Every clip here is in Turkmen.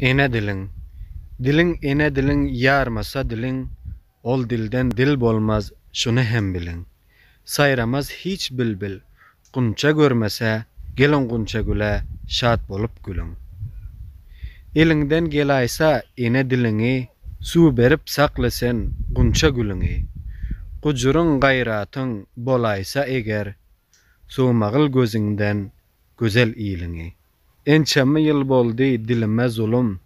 Ene dilin. Dilin ene dilin yarmasa dilin, ol dilden dil bolmaz, şunu hem bilin. Sayramaz hiç bilbil, qunça görmese, gelin qunça güle, şat bolup gülün. Elinden gelaysa ene dilini, su berip saklasen qunça gülüni. Qucurun gayratın bolaysa eger, soğumağıl gözünden gözel iyilini. Ençemi yıl boldy dilime zulüm,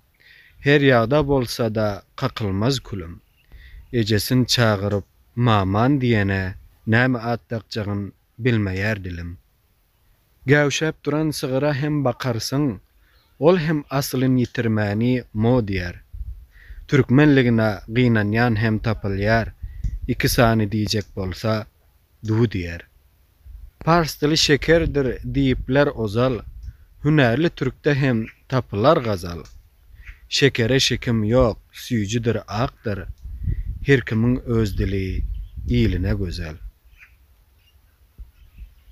her ýagda bolsa da kakılmaz külüm. Ejesin çağırıp maman diyene, näme atdakjagyn bilmeýär dilim. Gäwşäp duran sygyra hem bakarsın, ol hem aslyn yitirmäni mo diýer. Türkmenligine gynanýan hem tapylýar, iki sany diýjek bolsa du diýer. Pars dili şekerdir diýipler ozal, hünärli türkde hem tapılar gazal. Şekere şekim yok, süýjüdir akdyr, her kimin öz dili iline gözel.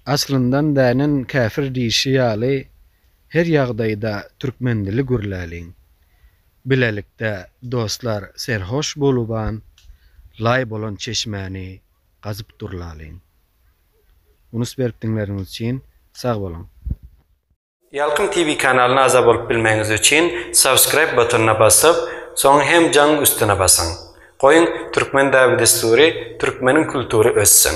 Aslyndan dänen käfir diýişi ýaly, her ýagdaýda türkmen dili gürläliň. Bilelikde dostlar serhoş boluban, lay bolan çeşmäni gazyp durlalyň. Unus berip dinleriňiz üçin sag bolun. Yalqın TV kanalına azab olup bilmeniz için subscribe butonuna basıp, soň hem jang üstüne basın. Koyun Türkmen Davi Desturi, Türkmenin kültürü össün.